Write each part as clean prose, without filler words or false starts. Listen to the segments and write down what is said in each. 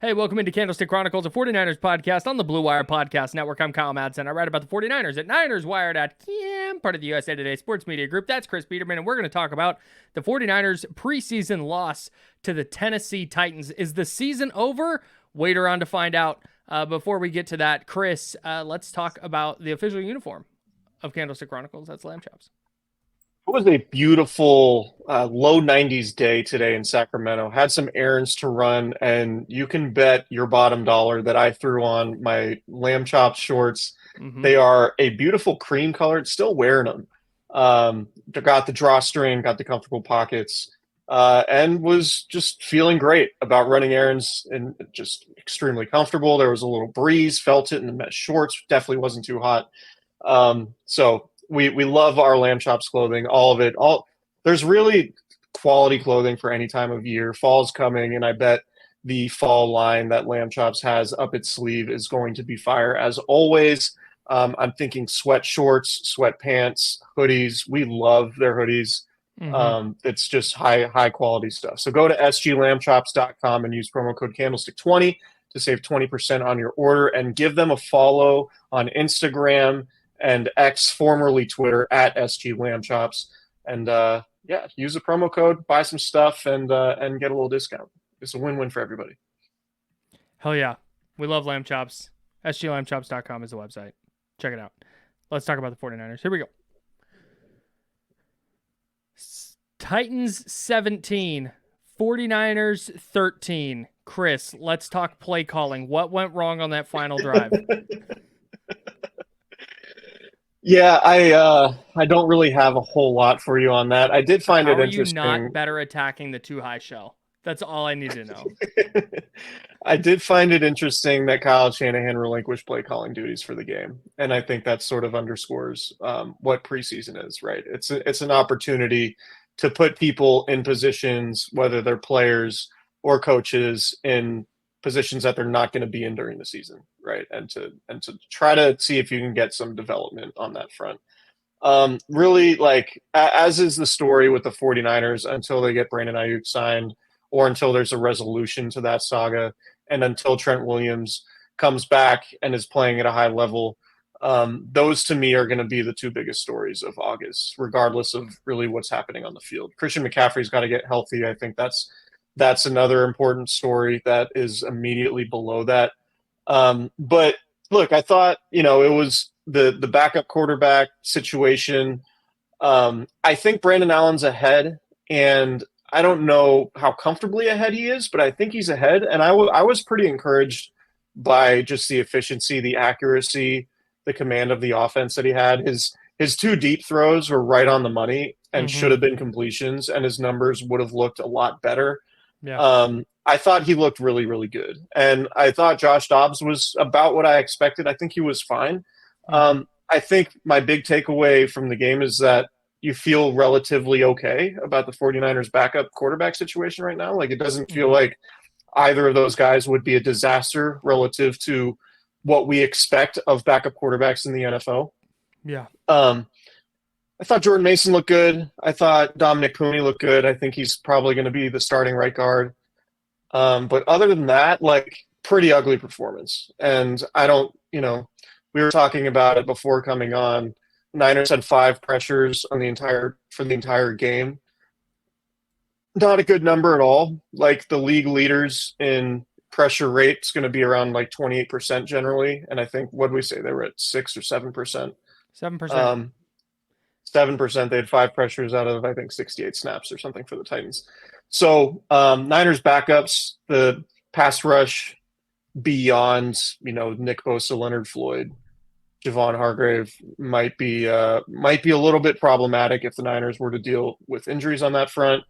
Hey, welcome into Candlestick Chronicles, a 49ers podcast on the Blue Wire Podcast Network. I'm Kyle Madson. I write about the 49ers at NinersWire.com, part of the USA Today Sports Media Group. That's Chris Biderman, and we're going to talk about the 49ers' preseason loss to the Tennessee Titans. Is the season over? Wait around to find out. Before we get to that, Chris, let's talk about the official uniform of Candlestick Chronicles. That's Lamb Chops. It was a beautiful low 90s day today in Sacramento. Had some errands to run, and you can bet your bottom dollar that I threw on my lamb chop shorts. They are a beautiful cream color. Still wearing them. They got the drawstring, got the comfortable pockets, and was just feeling great about running errands and just extremely comfortable. There was a little breeze, felt it in the mesh shorts. Definitely wasn't too hot. So we love our Lamb Chops clothing, all of it. There's really quality clothing for any time of year. Fall's coming, and I bet the fall line that Lamb Chops has up its sleeve is going to be fire as always. I'm thinking sweat shorts, sweatpants, hoodies. We love their hoodies. It's just high quality stuff. So go to sglambchops.com and use promo code Candlestick20 to save 20% on your order, and give them a follow on Instagram and X, formerly Twitter, at SG Lamb Chops. And use the promo code, buy some stuff, and get a little discount. It's a win-win for everybody. Hell yeah. We love Lamb Chops. SGLambchops.com is the website. Check it out. Let's talk about the 49ers. Here we go. Titans 17, 49ers 13. Chris, let's talk play calling. What went wrong on that final drive? Yeah, I don't really have a whole lot for you on that. I did find it interesting. How are you not better attacking the too high shell? That's all I need to know. I did find it interesting that Kyle Shanahan relinquished play calling duties for the game, and I think that sort of underscores what preseason is, right? It's an opportunity to put people in positions, whether they're players or coaches, in positions that they're not going to be in during the season, right? And to try to see if you can get some development on that front. Really, like, as is the story with the 49ers, until they get Brandon Ayuk signed, or until there's a resolution to that saga, and until Trent Williams comes back and is playing at a high level, those to me are going to be the two biggest stories of August, regardless of really what's happening on the field. Christian McCaffrey's got to get healthy. I think that's another important story that is immediately below that. But look, I thought, it was the backup quarterback situation. I think Brandon Allen's ahead, and I don't know how comfortably ahead he is, but I think he's ahead. And I was pretty encouraged by just the efficiency, the accuracy, the command of the offense that he had. His two deep throws were right on the money and should have been completions, and his numbers would have looked a lot better. Yeah. I thought he looked really, really good. And I thought Josh Dobbs was about what I expected. I think he was fine. I think my big takeaway from the game is that you feel relatively okay about the 49ers backup quarterback situation right now. Like, it doesn't feel like either of those guys would be a disaster relative to what we expect of backup quarterbacks in the NFL. Yeah. I thought Jordan Mason looked good. I thought Dominic Cooney looked good. I think he's probably going to be the starting right guard. But other than that, like, pretty ugly performance. And I don't, we were talking about it before coming on. Niners had 5 pressures for the entire game. Not a good number at all. Like, the league leaders in pressure rate is going to be around like 28% generally. And I think, what did we say? They were at 6 or 7%. 7%. 7%. They had 5 pressures out of, I think, 68 snaps or something for the Titans. So Niners backups, the pass rush beyond, Nick Bosa, Leonard Floyd, Javon Hargrave might be a little bit problematic if the Niners were to deal with injuries on that front.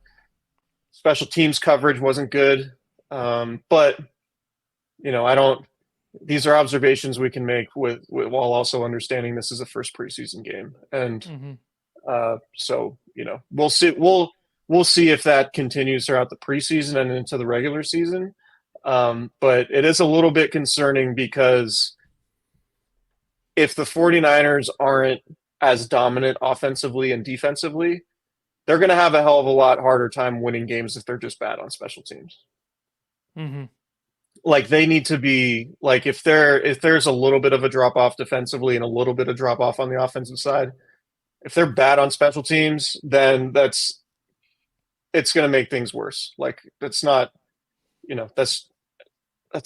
Special teams coverage wasn't good. But, these are observations we can make with while also understanding this is a first preseason game. And so, we'll see. We'll see if that continues throughout the preseason and into the regular season. But it is a little bit concerning because if the 49ers aren't as dominant offensively and defensively, they're going to have a hell of a lot harder time winning games if they're just bad on special teams. like they need to be like if there's a little bit of a drop off defensively and a little bit of drop off on the offensive side, if they're bad on special teams, then it's going to make things worse. Like that's not, that's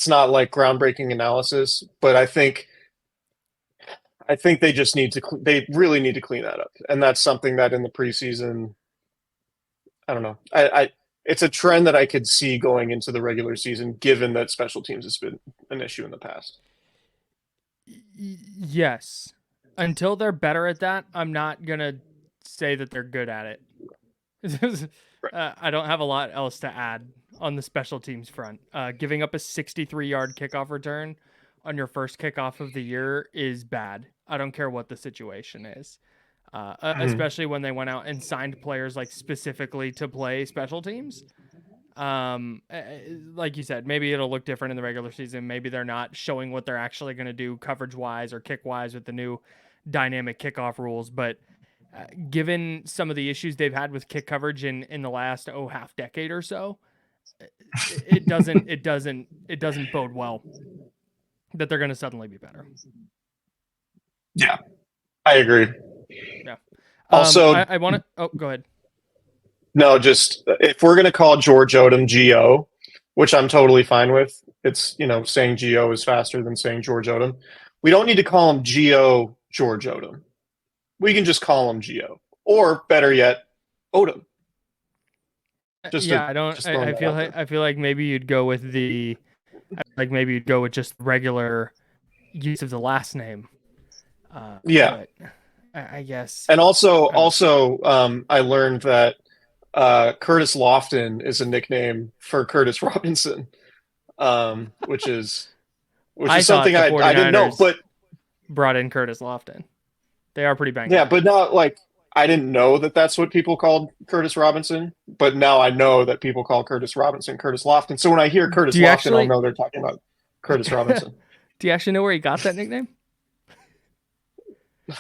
not like groundbreaking analysis, but I think they just they really need to clean that up. And that's something that in the preseason, I don't know. It's a trend that I could see going into the regular season, given that special teams has been an issue in the past. Yes. Until they're better at that, I'm not going to say that they're good at it. I don't have a lot else to add on the special teams front. Giving up a 63-yard kickoff return on your first kickoff of the year is bad. I don't care what the situation is, especially when they went out and signed players like specifically to play special teams. Like you said, maybe it'll look different in the regular season. Maybe they're not showing what they're actually going to do coverage-wise or kick-wise with the new dynamic kickoff rules. But given some of the issues they've had with kick coverage in the last half decade or so, it doesn't bode well that they're going to suddenly be better. Yeah, I agree. Yeah. Also, I want to. Oh, go ahead. No, just if we're going to call George Odom G.O., which I'm totally fine with, it's, saying G.O. is faster than saying George Odom. We don't need to call him G.O. George Odom. We can just call him G.O. Or better yet, Odom. I feel like maybe you'd go with just regular use of the last name. Yeah. I guess. And also, I learned that Curtis Lofton is a nickname for Curtis Robinson, which is something I didn't know. But brought in Curtis Lofton. They are pretty banged. Yeah, but not like I didn't know that that's what people called Curtis Robinson. But now I know that people call Curtis Robinson Curtis Lofton. So when I hear Curtis Lofton, I'll know they're talking about Curtis Robinson. Do you actually know where he got that nickname?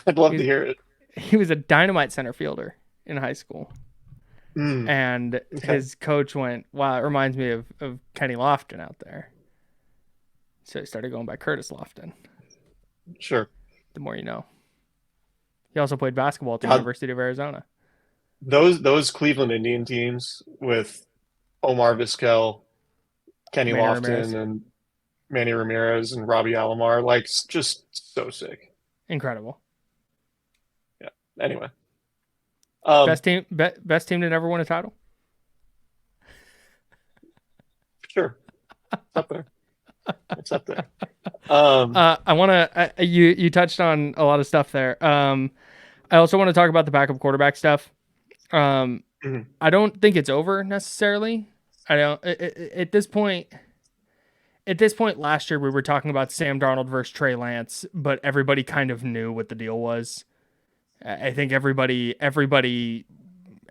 I'd love to hear it. He was a dynamite center fielder in high school. And his coach went, wow, it reminds me of Kenny Lofton out there. So he started going by Curtis Lofton. Sure. The more you know. He also played basketball at the University of Arizona. Those Cleveland Indian teams with Omar Vizquel, Kenny Lofton, and Manny Ramirez and Robbie Alomar, like just so sick. Incredible. Yeah. Anyway. Best team to never win a title? Sure. It's up there. I want to. You touched on a lot of stuff there. I also want to talk about the backup quarterback stuff. I don't think it's over necessarily. I don't. At this point, last year we were talking about Sam Darnold versus Trey Lance, but everybody kind of knew what the deal was. I think everybody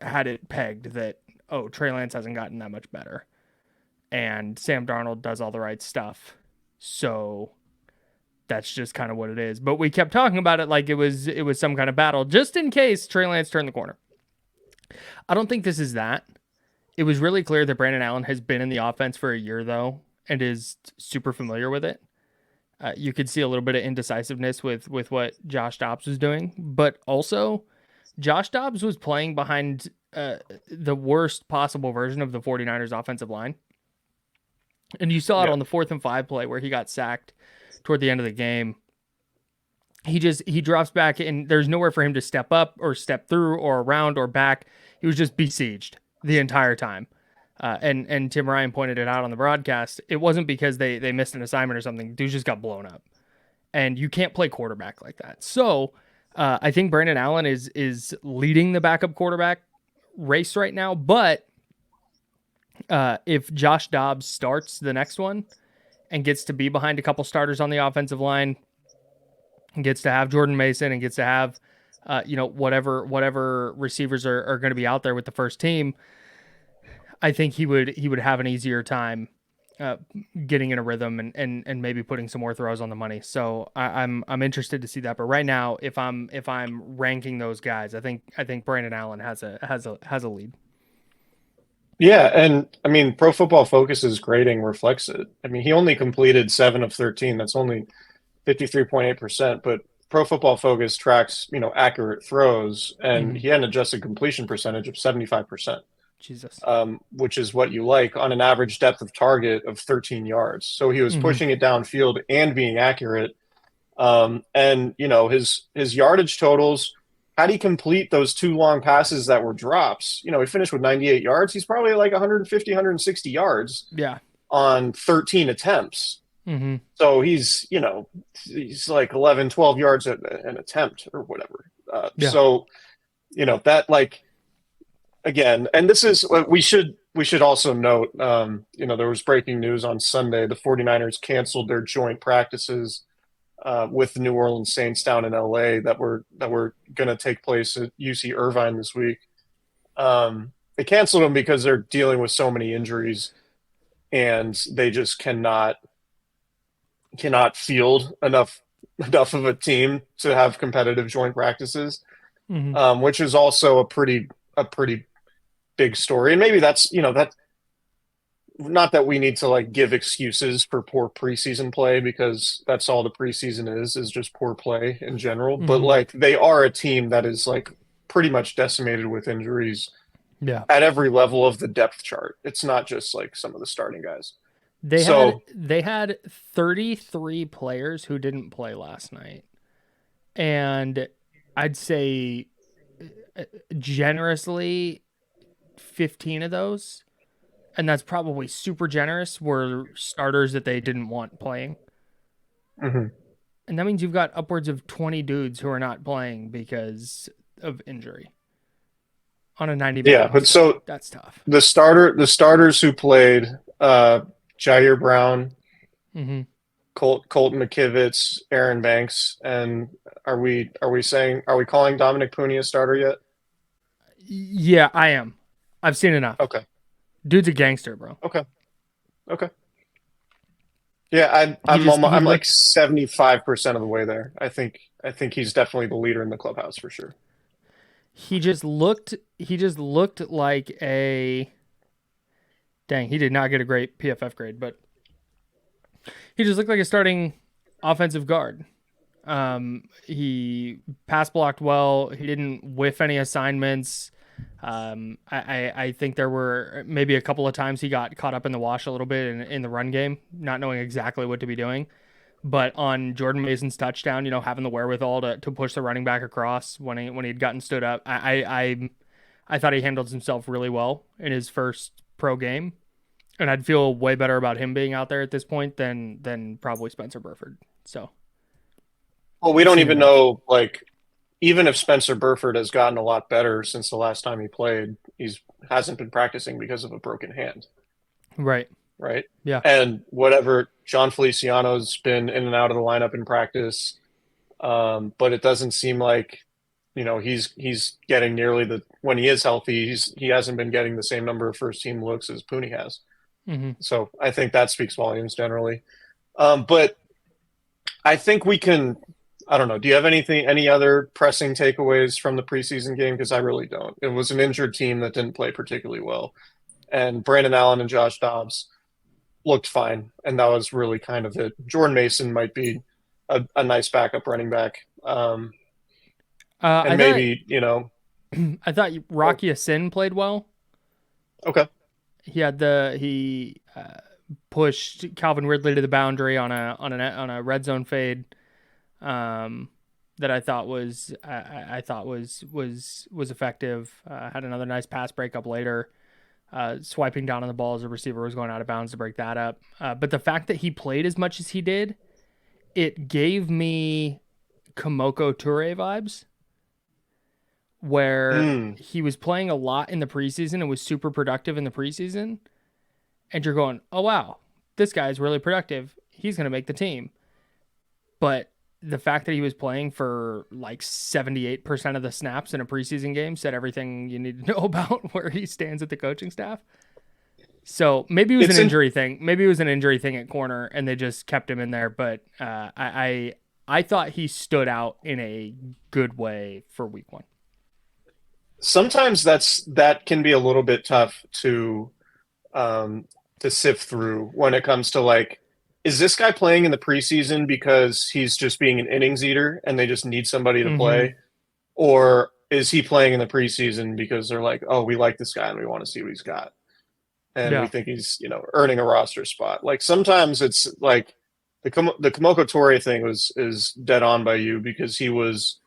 had it pegged that, Trey Lance hasn't gotten that much better, and Sam Darnold does all the right stuff. So that's just kind of what it is. But we kept talking about it like it was some kind of battle, just in case Trey Lance turned the corner. I don't think this is that. It was really clear that Brandon Allen has been in the offense for a year, though, and is super familiar with it. You could see a little bit of indecisiveness with what Josh Dobbs was doing, but also Josh Dobbs was playing behind the worst possible version of the 49ers offensive line. And you saw it on the 4th and 5 play where he got sacked toward the end of the game. He drops back and there's nowhere for him to step up or step through or around or back. He was just besieged the entire time. And Tim Ryan pointed it out on the broadcast. It wasn't because they missed an assignment or something. Dude just got blown up. And you can't play quarterback like that. So I think Brandon Allen is leading the backup quarterback race right now. But if Josh Dobbs starts the next one and gets to be behind a couple starters on the offensive line, and gets to have Jordan Mason and gets to have whatever receivers are going to be out there with the first team, I think he would have an easier time getting in a rhythm and maybe putting some more throws on the money. So I'm interested to see that. But right now, if I'm ranking those guys, I think Brandon Allen has a lead. Yeah, and I mean, Pro Football Focus's grading reflects it. I mean, he only completed 7 of 13. That's only 53.8%, but Pro Football Focus tracks, accurate throws, and Mm-hmm. he had an adjusted completion percentage of 75%, Jesus. which is what you like on an average depth of target of 13 yards. So he was Mm-hmm. pushing it downfield and being accurate. And his yardage totals, had he complete those 2 long passes that were drops, he finished with 98 yards. He's probably like 150, 160 yards Yeah. on 13 attempts. Mm-hmm. So he's like 11, 12 yards an attempt or whatever. Yeah. So, that like, again, and this is, we should also note, there was breaking news on Sunday. The 49ers canceled their joint practices with the New Orleans Saints down in LA that were going to take place at UC Irvine this week. They canceled them because they're dealing with so many injuries, and they just cannot field enough of a team to have competitive joint practices, Mm-hmm. which is also a pretty big story. And maybe that's that, not that we need to like give excuses for poor preseason play, because that's all the preseason is just poor play in general. But Mm-hmm. like, they are a team that is like pretty much decimated with injuries Yeah. at every level of the depth chart. It's not just like some of the starting guys. They had So they had 33 players who didn't play last night. And I'd say generously 15 of those, and that's probably super generous, were starters that they didn't want playing. mhm. And that means you've got upwards of 20 dudes who are not playing because of injury on a 90-man Yeah, but roster. so That's tough. the starters who played, Jair Brown, Mm-hmm. Colton McKivitz, Aaron Banks, and are we calling Dominic Puni a starter yet? Yeah, I am. I've seen enough. Okay. Dude's a gangster, bro. Okay. Okay. Yeah, He I'm like looked 75% of the way there. I think he's definitely the leader in the clubhouse for sure. he just looked like a dang, he did not get a great PFF grade, but he just looked like a starting offensive guard. He pass blocked well. He didn't whiff any assignments. I think there were maybe a couple of times he got caught up in the wash a little bit in the run game, not knowing exactly what to be doing. But on Jordan Mason's touchdown, having the wherewithal to push the running back across when he'd gotten stood up, I thought he handled himself really well in his first pro game, and I'd feel way better about him being out there at this point than probably Spencer Burford. So Well, we I've don't seen even enough. know, like, even if Spencer Burford has gotten a lot better since the last time he played, he's hasn't been practicing because of a broken hand, Right. right? Yeah. And whatever, John Feliciano's been in and out of the lineup in practice, but it doesn't seem like he's getting nearly the when he is healthy. He hasn't been getting the same number of first team looks as Puni has. Mm-hmm. So I think that speaks volumes generally. But I think we can. I don't know. Do you have any other pressing takeaways from the preseason game? Because I really don't. It was an injured team that didn't play particularly well, and Brandon Allen and Josh Dobbs looked fine, and that was really kind of it. Jordan Mason might be a nice backup running back, I and thought maybe I thought Rocky Sin played well. okay, He pushed Calvin Ridley to the boundary on a red zone fade. Um, that I thought was effective. Had another nice pass breakup later. Swiping down on the ball as the receiver was going out of bounds to break that up. But the fact that he played as much as he did, it gave me Komoko Toure vibes, where mm, he was playing a lot in the preseason and was super productive in the preseason. And you're going, oh, wow, this guy is really productive. He's going to make the team. But the fact that he was playing for like 78% of the snaps in a preseason game said everything you need to know about where he stands at the coaching staff. So maybe it was an it's in. injury thing. Maybe it was an injury thing at corner, and they just kept him in there. But I thought he stood out in a good way for week one. sometimes that can be a little bit tough um, to sift through when it comes to like, is this guy playing in the preseason because he's just being an innings eater and they just need somebody to Mm-hmm. play, or is he playing in the preseason because they're like, oh, we like this guy and we want to see what he's got, and we Yeah. think he's earning a roster spot. Like sometimes it's like the Kamoko Torre thing is dead on by you because he was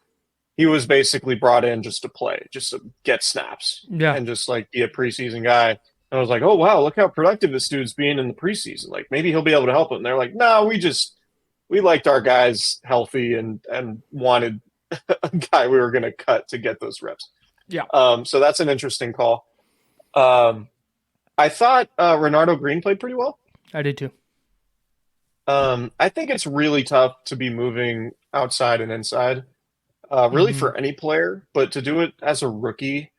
basically brought in just to play, just to get snaps Yeah. and just like be a preseason guy. And I was like, oh wow, look how productive this dude's being in the preseason. Like maybe he'll be able to help him. And they're like, no, we liked our guys healthy and wanted a guy we were going to cut to get those reps. Yeah. So that's an interesting call. Um, I thought Renardo Green played pretty well. I did too. I think it's really tough to be moving outside and inside, really Mm-hmm. for any player, but to do it as a rookie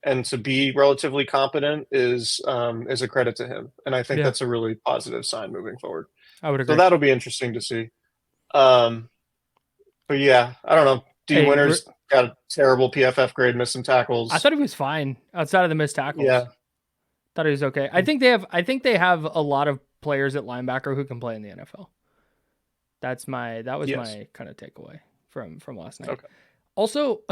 and to be relatively competent is a credit to him, and I think Yeah. that's a really positive sign moving forward. I would So agree. that'll be interesting to see. Um, but yeah, I don't know. D Hey, Winters got a terrible PFF grade, missed some I tackles. thought he was fine outside of the missed tackles. Yeah, Thought he was okay. I think they have a lot of players at linebacker who can play in the NFL. That was yes, my kind of takeaway from last night. okay, Also,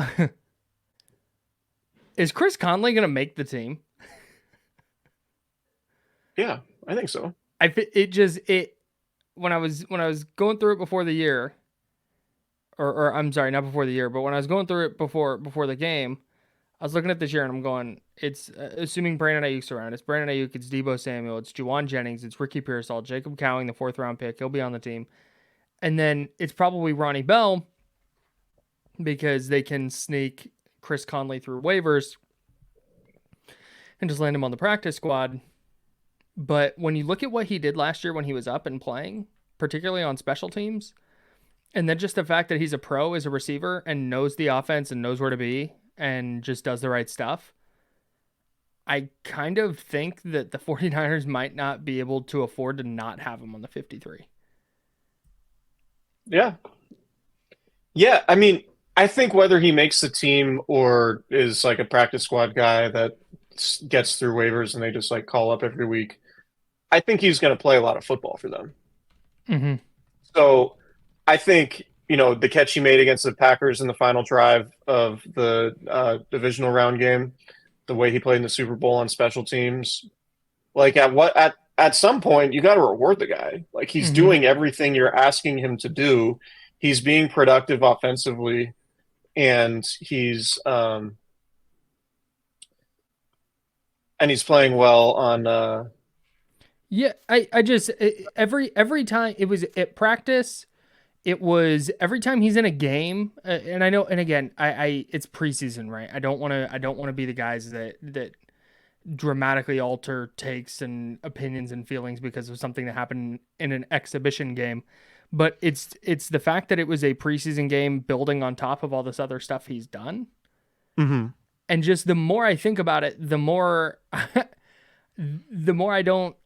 is Chris Conley going to make the team? yeah, I think so. It when I was going through it before the year, or I'm sorry, not before the year, but when I was going through it before the game, I was looking at this year and I'm going, it's assuming Brandon Ayuk's around. It's Brandon Ayuk, it's Debo Samuel, it's Juwan Jennings, it's Ricky Pearsall, Jacob Cowing, the 4th round pick. He'll be on the team. And then it's probably Ronnie Bell because they can sneak Chris Conley through waivers and just land him on the practice squad. But when you look at what he did last year when he was up and playing, particularly on special teams, and then just the fact that he's a pro as a receiver and knows the offense and knows where to be and just does the right stuff, I kind of think that the 49ers might not be able to afford to not have him on the 53. Yeah, yeah. I mean, I think whether he makes the team or is like a practice squad guy that gets through waivers and they just like call up every week, I think he's going to play a lot of football for them. Mm-hmm. So I think, the catch he made against the Packers in the final drive of the divisional round game, the way he played in the Super Bowl on special teams, like at some point you got to reward the guy. Like he's Mm-hmm. doing everything you're asking him to do. He's being productive offensively, and he's playing well on. Yeah, I just every time it was at practice, it was every time he's in a game, and I know, and again, I it's preseason, right? I don't want to be the guys that dramatically alter takes and opinions and feelings because of something that happened in an exhibition game. But it's the fact that it was a preseason game building on top of all this other stuff he's done. Mhm. And just the more I think about it, the more the more I don't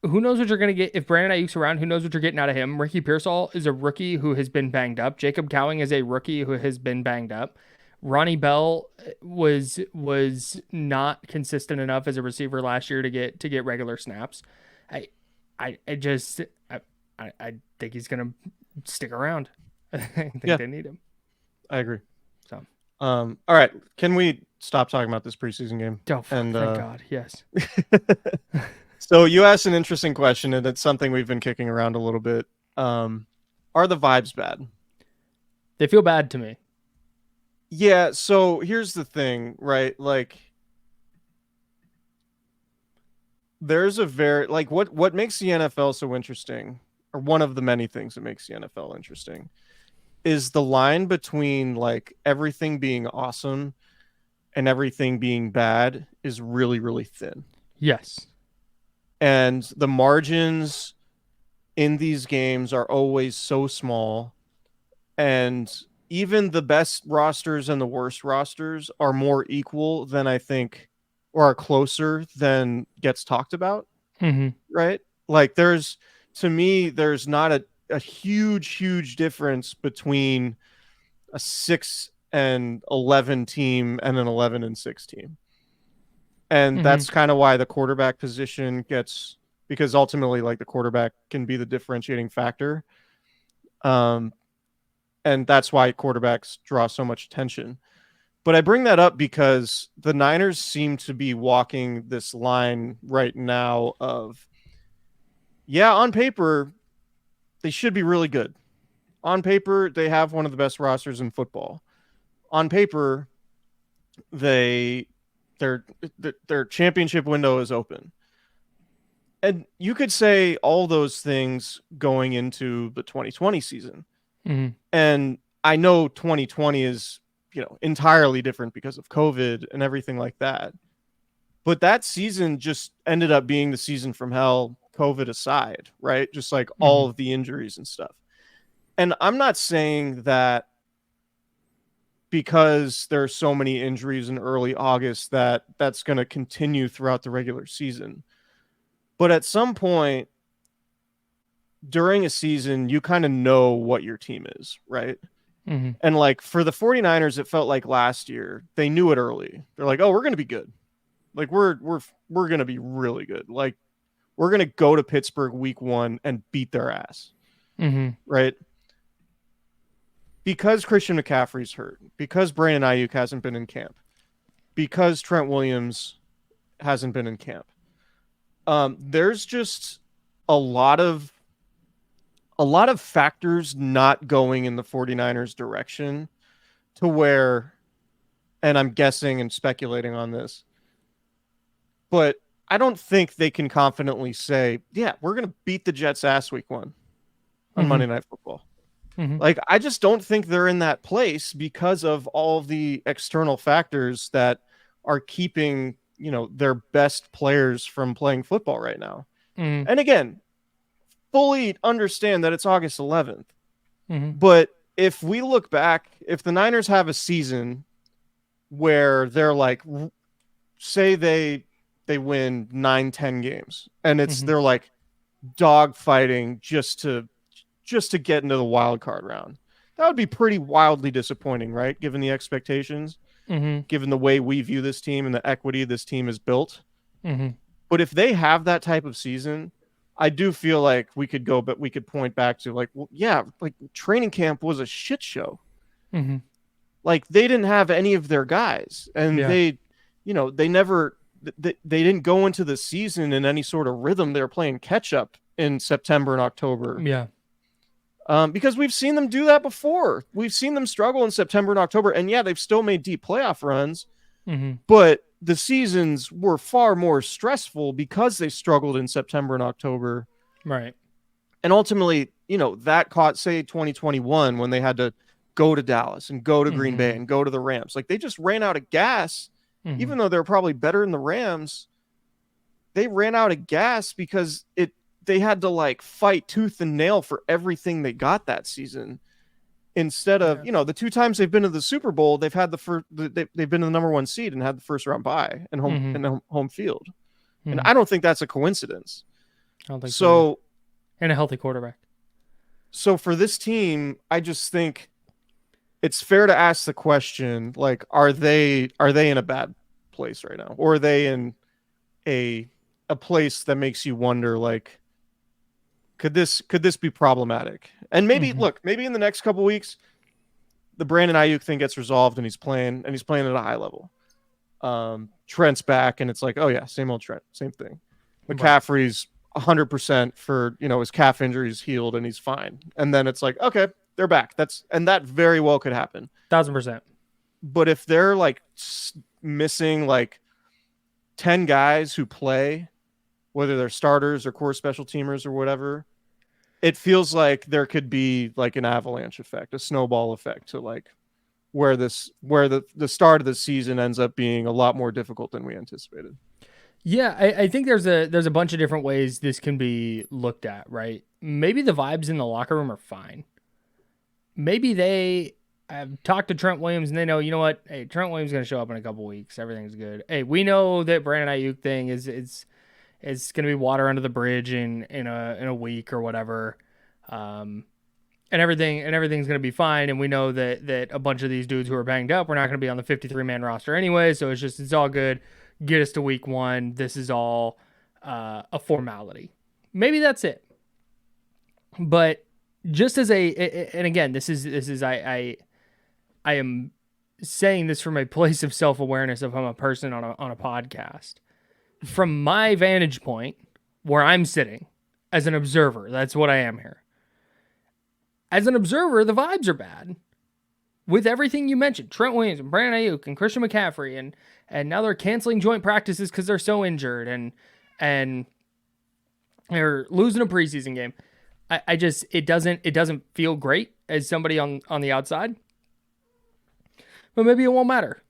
who knows what you're going to get if Brandon Ayuk's around? Who knows what you're getting out of him? Ricky Pearsall is a rookie who has been banged up. Jacob Cowing is a rookie who has been banged up. Ronnie Bell was not consistent enough as a receiver last year to get regular snaps. I I just I think he's gonna stick around. I think Yeah, they need him. I agree. So All right, can we stop talking about this preseason game? oh fuck, And thank God. Yes. so you asked an interesting question, and it's something we've been kicking around a little bit. Are the vibes bad? They feel bad to me. Yeah, so here's the thing, right? Like there's a very like what makes the NFL so interesting, or one of the many things that makes the NFL interesting, is the line between like everything being awesome and everything being bad is really, really thin. Yes. And the margins in these games are always so small, and even the best rosters and the worst rosters are more equal than I think, or are closer than gets talked about, Mm-hmm. right? Like to me there's not a huge difference between a 6 and 11 team and an 11-6 team. And Mhm. that's kind of why the quarterback position gets, because ultimately like the quarterback can be the differentiating factor. And that's why quarterbacks draw so much attention. But I bring that up because the Niners seem to be walking this line right now of, yeah, on paper, they should be really good. On paper, they have one of the best rosters in football. On paper, their championship window is open. And you could say all those things going into the 2020 season. Mhm. And I know 2020 is, entirely different because of COVID and everything like that. But that season just ended up being the season from hell, COVID aside, right? Just like all of the injuries and stuff. And I'm not saying that because there are so many injuries in early August that's going to continue throughout the regular season. But at some point during a season, you kind of know what your team is, right? Mm-hmm. And like for the 49ers, it felt like last year, they knew it early. They're like, oh, we're going to be good. Like we're going to be really good. Like we're going to go to Pittsburgh week 1 and beat their ass. Mm-hmm. Right? Because Christian McCaffrey's hurt, because Brandon Ayuk hasn't been in camp, because Trent Williams hasn't been in camp. There's just a lot of factors not going in the 49ers direction to where, and I'm guessing and speculating on this, but I don't think they can confidently say, yeah, we're going to beat the Jets ass week 1 on Monday Night Football. Mm-hmm. Like, I just don't think they're in that place because of all of the external factors that are keeping, their best players from playing football right now. Mm-hmm. And again, fully understand that it's August 11th. Mm-hmm. But if we look back, if the Niners have a season where they're like, say they win 9-10 games and they're like dog fighting just to get into the wild card round, that would be pretty wildly disappointing, right? Given the expectations, given the way we view this team and the equity this team is built. But if they have that type of season, I do feel like we could point back to like, well, yeah, like training camp was a shit show. Like they didn't have any of their guys, and they didn't go into the season in any sort of rhythm. They were playing catch up in September and October. Yeah. Because we've seen them do that before. We've seen them struggle in September and October, and yeah, they've still made deep playoff runs, but the seasons were far more stressful because they struggled in September and October. Right. And ultimately, that caught, say, 2021 when they had to go to Dallas and go to Green Bay and go to the Rams. Like they just ran out of gas, even though they're probably better than the Rams. They ran out of gas because they had to like fight tooth and nail for everything they got that season. Instead of, the 2 times they've been to the Super Bowl, they've had they've been in the number 1 seed and had the first round bye and home field. And I don't think that's a coincidence. I don't think so. And a healthy quarterback. So for this team, I just think it's fair to ask the question, like, are they in a bad place right now? Or are they in a place that makes you wonder, like, could this be problematic? And maybe maybe in the next couple weeks, the Brandon Ayuk thing gets resolved and he's playing at a high level. Trent's back and it's like, oh yeah, same old Trent, same thing. McCaffrey's 100% for, his calf injury's healed and he's fine. And then it's like, okay, they're back. That very well could happen. 1000%. But if they're like missing like 10 guys who play, whether they're starters or core special teamers or whatever, it feels like there could be like an avalanche effect, a snowball effect to like where the start of the season ends up being a lot more difficult than we anticipated. Yeah, I think there's a bunch of different ways this can be looked at, right? Maybe the vibes in the locker room are fine. Maybe they have talked to Trent Williams and they know, you know what? Hey, Trent Williams is going to show up in a couple weeks. Everything's good. Hey, we know that Brandon Ayuk thing is going to be water under the bridge in a week or whatever. and everything's going to be fine. And we know that a bunch of these dudes who are banged up, we're not going to be on the 53-man roster anyway. So it's all good. Get us to week 1. This is all a formality. Maybe that's it. But just as and again, this is I am saying this from a place of self-awareness if I'm a person on a podcast. From my vantage point, where I'm sitting as an observer, that's what I am here. As an observer, the vibes are bad. With everything you mentioned, Trent Williams and Brandon Ayuk and Christian McCaffrey, and now they're canceling joint practices because they're so injured, and they're losing a preseason game. I just it doesn't feel great as somebody on the outside. But maybe it won't matter.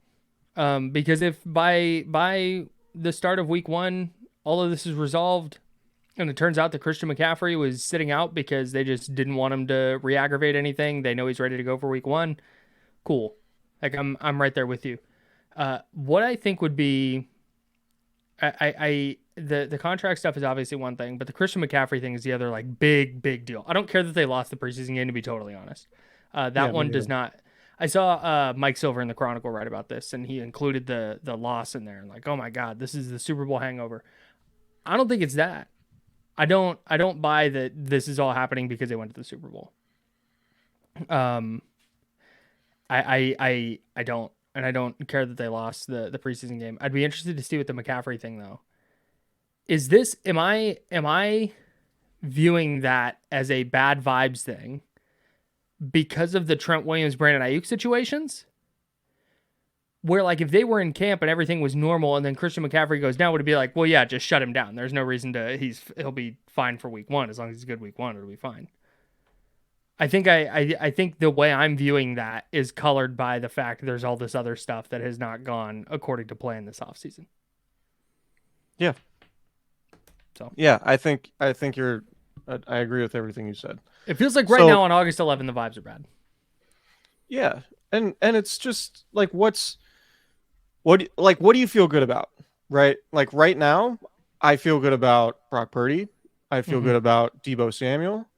Because if by the start of week 1, all of this is resolved, and it turns out that Christian McCaffrey was sitting out because they just didn't want him to re-aggravate anything. They know he's ready to go for week 1. Cool. Like I'm right there with you. What I think would be, the contract stuff is obviously one thing, but the Christian McCaffrey thing is the other like big deal. I don't care that they lost the preseason game, to be totally honest. That one does not. I saw Mike Silver in the Chronicle write about this, and he included the loss in there. Like, oh my God, this is the Super Bowl hangover. I don't think it's that. I don't buy that this is all happening because they went to the Super Bowl. I don't, and I don't care that they lost the preseason game. I'd be interested to see with the McCaffrey thing though. Is this am I viewing that as a bad vibes thing because of the Trent Williams, Brandon Ayuk situations? Where like if they were in camp and everything was normal and then Christian McCaffrey goes down, would it be like, well, yeah, just shut him down. There's no reason he'll be fine for week 1. As long as he's good week 1, it'll be fine. I think I think the way I'm viewing that is colored by the fact there's all this other stuff that has not gone according to plan this offseason. Yeah. So yeah, I think you're. I agree with everything you said. It feels like right now on August 11, the vibes are bad. Yeah, and it's just like what do you feel good about, right? Like right now, I feel good about Brock Purdy. I feel good about Deebo Samuel.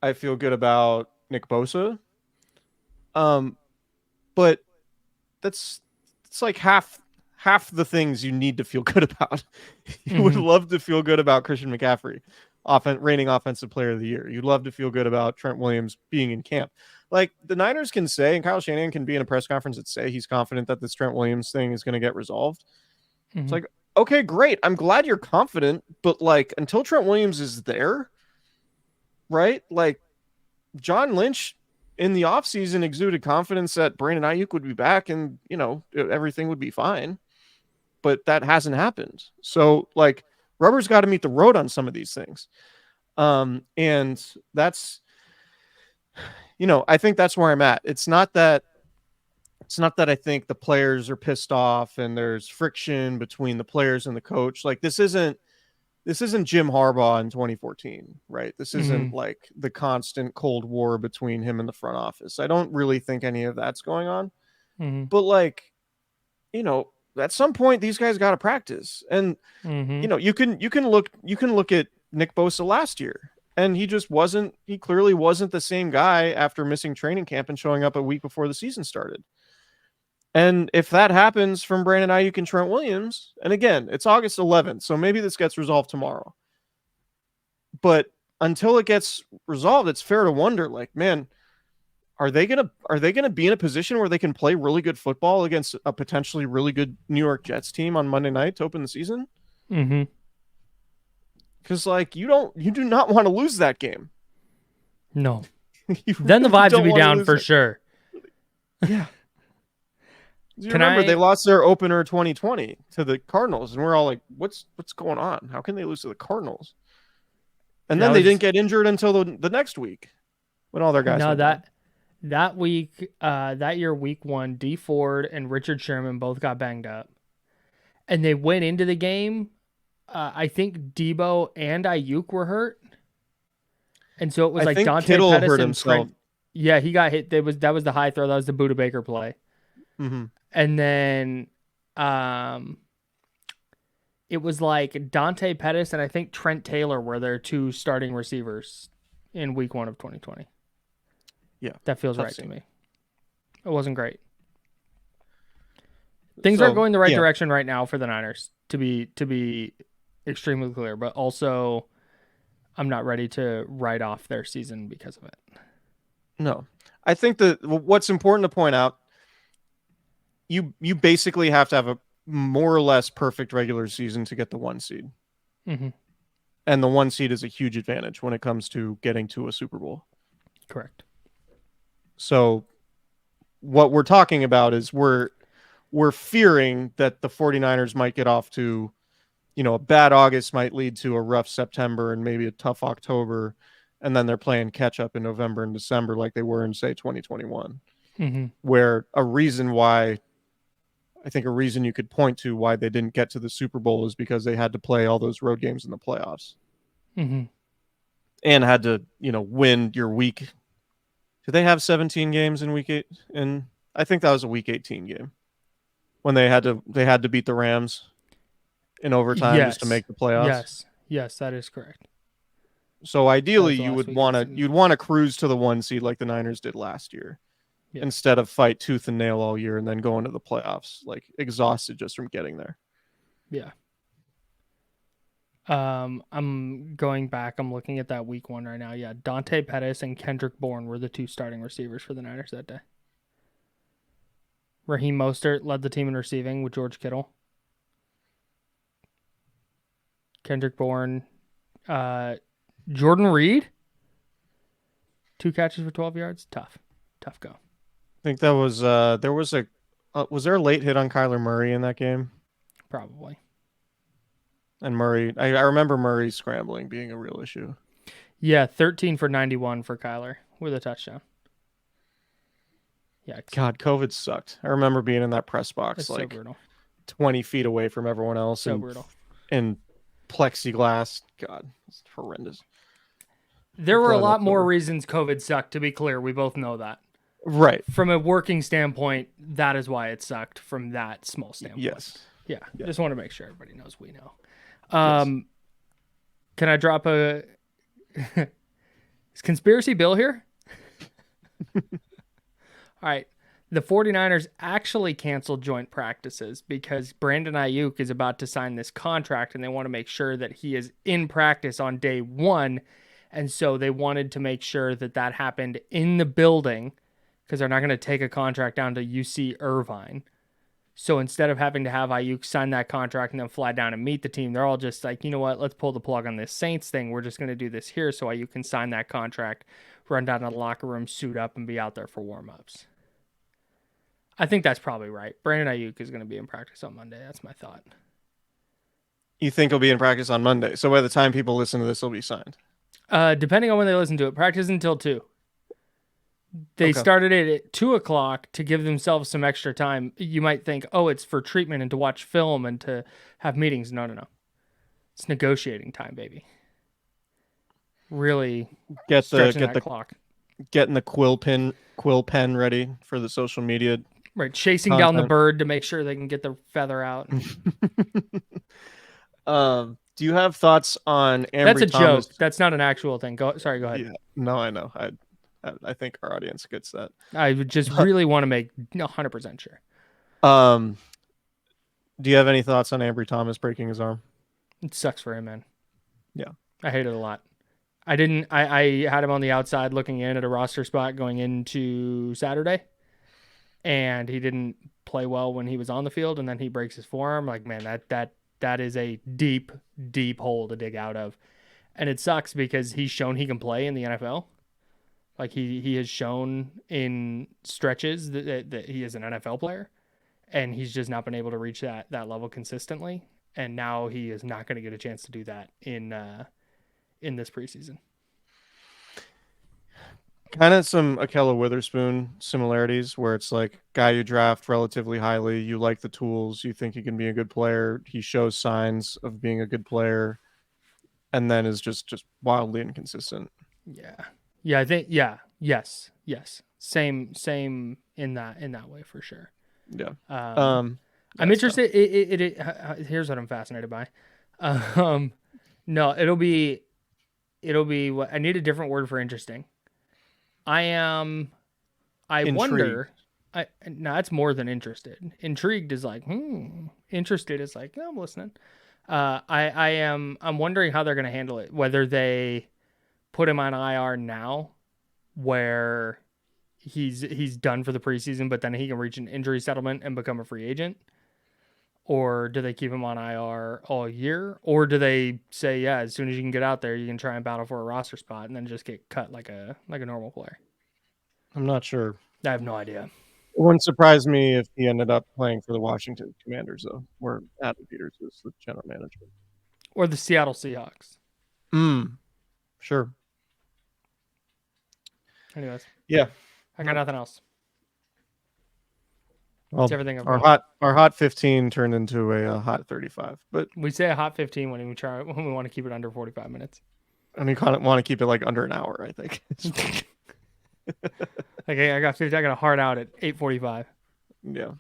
I feel good about Nick Bosa. But it's like half the things you need to feel good about. You would love to feel good about Christian McCaffrey, reigning offensive player of the year. You'd love to feel good about Trent Williams being in camp. Like the Niners can say, and Kyle Shanahan can be in a press conference and say he's confident that this Trent Williams thing is going to get resolved. It's like, okay, great. I'm glad you're confident, but like until Trent Williams is there, right? Like John Lynch in the offseason exuded confidence that Brandon Ayuk would be back and, everything would be fine. But that hasn't happened. So like rubber's got to meet the road on some of these things. And that's, I think that's where I'm at. It's not that I think the players are pissed off and there's friction between the players and the coach. Like this isn't Jim Harbaugh in 2014, right? This isn't like the constant Cold War between him and the front office. I don't really think any of that's going on. But like, at some point these guys got to practice, and you can look at Nick Bosa last year, and he clearly wasn't the same guy after missing training camp and showing up a week before the season started. And if that happens from Brandon Ayuk and Trent Williams, and again, it's August 11th, so maybe this gets resolved tomorrow. But until it gets resolved, it's fair to wonder, like, man, are they gonna be in a position where they can play really good football against a potentially really good New York Jets team on Monday night to open the season? Because like you do not want to lose that game. No. Then the vibes would be down for sure. Yeah. They lost their opener 2020 to the Cardinals, and we're all like, what's going on? How can they lose to the Cardinals? And then they didn't get injured until the next week when all their guys went down. That week, that year, week 1, Dee Ford and Richard Sherman both got banged up. And they went into the game, I think Deebo and Ayuk were hurt. And so it was like Dante Kittle Pettis hurt and himself. Yeah, he got hit. That was the high throw. That was the Buda Baker play. And then it was like Dante Pettis and I think Trent Taylor were their 2 starting receivers in week 1 of 2020. That feels Tough right scene. to me. It wasn't great. Things aren't going the right direction right now for the Niners, to be extremely clear, but also I'm not ready to write off their season because of it. No. I think that what's important to point out, you basically have to have a more or less perfect regular season to get the 1 seed. Mm-hmm. And the 1 seed is a huge advantage when it comes to getting to a Super Bowl. Correct. So what we're talking about is we're fearing that the 49ers might get off to, a bad August might lead to a rough September and maybe a tough October, and then they're playing catch up in November and December like they were in, say, 2021. Mm-hmm. Where a reason you could point to why they didn't get to the Super Bowl is because they had to play all those road games in the playoffs. Mm-hmm. And had to, win your week. Did they have 17 games in week 8? And I think that was a week 18 game when they had to beat the Rams in overtime just to make the playoffs. Yes, that is correct. So ideally, you'd want to cruise to the 1 seed like the Niners did last year, instead of fight tooth and nail all year and then go into the playoffs like exhausted just from getting there. Yeah. I'm going back. I'm looking at that week 1 right now. Yeah, Dante Pettis and Kendrick Bourne were the 2 starting receivers for the Niners that day. Raheem Mostert led the team in receiving with George Kittle. Kendrick Bourne, Jordan Reed, 2 catches for 12 yards. Tough go. I think that was was there a late hit on Kyler Murray in that game? Probably. And Murray, I remember Murray scrambling being a real issue. Yeah, 13 for 91 for Kyler with a touchdown. Yeah. God, COVID sucked. I remember being in that press box It's like so brutal. 20 feet away from everyone else. So brutal. And plexiglass. God, it's horrendous. There were a lot more reasons COVID sucked, to be clear. We both know that. Right. From a working standpoint, that is why it sucked from that small standpoint. Yes. Yeah. Just want to make sure everybody knows we know. Can I drop is Conspiracy Bill here? All right. The 49ers actually canceled joint practices because Brandon Ayuk is about to sign this contract and they want to make sure that he is in practice on day 1. And so they wanted to make sure that that happened in the building because they're not going to take a contract down to UC Irvine. So instead of having to have Ayuk sign that contract and then fly down and meet the team, they're all just like, you know what, let's pull the plug on this Saints thing. We're just going to do this here so Ayuk can sign that contract, run down to the locker room, suit up, and be out there for warm-ups. I think that's probably right. Brandon Ayuk is going to be in practice on Monday. That's my thought. You think he'll be in practice on Monday? So by the time people listen to this, he'll be signed? Depending on when they listen to it. Practice until 2. They started it at 2 o'clock to give themselves some extra time. You might think, oh, it's for treatment and to watch film and to have meetings. No. It's negotiating time, baby. Really stretching that clock. Getting the quill pen ready for the social media. Right, chasing down the bird to make sure they can get the feather out. Do you have thoughts on Ambry That's a Thomas? joke. That's not an actual thing. Go ahead. Yeah, no, I know. I think our audience gets that. I would just really want to make 100% sure. Do you have any thoughts on Ambry Thomas breaking his arm? It sucks for him, man. Yeah. I hate it a lot. I had him on the outside looking in at a roster spot going into Saturday, and he didn't play well when he was on the field, and then he breaks his forearm. Like, man, that is a deep, deep hole to dig out of. And it sucks because he's shown he can play in the NFL. Like, he has shown in stretches that he is an NFL player, and he's just not been able to reach that level consistently. And now he is not going to get a chance to do that in this preseason. Kind of some Akella Witherspoon similarities where it's like guy you draft relatively highly, you like the tools, you think he can be a good player, he shows signs of being a good player, and then is just wildly inconsistent. Yeah, I think yes. Same in that way for sure. Yeah. I'm interested. Here's what I'm fascinated by. No, it'll be what I need a different word for interesting. I Intrigued. wonder. No, it's more than interested. Intrigued is like, Interested is like, I'm listening. I'm wondering how they're going to handle it. Whether they put him on IR now, where he's done for the preseason, but then he can reach an injury settlement and become a free agent, or do they keep him on IR all year, or do they say, yeah, as soon as you can get out there, you can try and battle for a roster spot and then just get cut like a normal player? I'm not sure. I have no idea. It wouldn't surprise me if he ended up playing for the Washington Commanders, though, where Adam Peters is the general manager. Or the Seattle Seahawks. Sure. Anyways. Yeah. I got nothing else. Well, That's everything I've our got. hot 15 turned into a hot 35, but We say a hot 15 when we want to keep it under 45 minutes. and we kind of want to keep it like under an hour, I think. Okay, I got a hard out at 8:45. Yeah.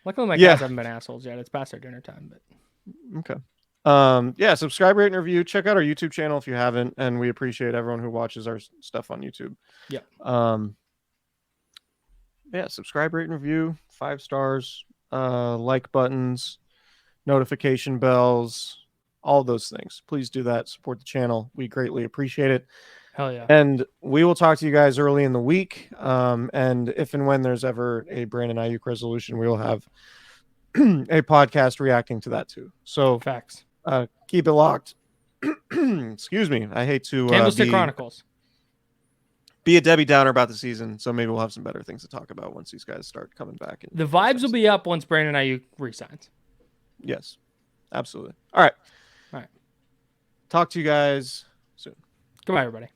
Luckily, my cats haven't been assholes yet. It's past their dinner time, but Okay. Subscribe, rate, and review. Check out our YouTube channel if you haven't, and we appreciate everyone who watches our stuff on YouTube. Yeah. Subscribe, rate, and review. 5 stars, like buttons, notification bells, all those things. Please do that. Support the channel. We greatly appreciate it. Hell yeah. And we will talk to you guys early in the week. And if and when there's ever a Brandon Ayuk resolution, we will have a podcast reacting to that too. So Facts. Keep it locked. Excuse me. I hate to Candlestick Chronicles. be a Debbie Downer about the season. So maybe we'll have some better things to talk about once these guys start coming back. The vibes will be up once Brandon Ayuk resigns. Yes, absolutely. All right. Talk to you guys soon. Goodbye, everybody.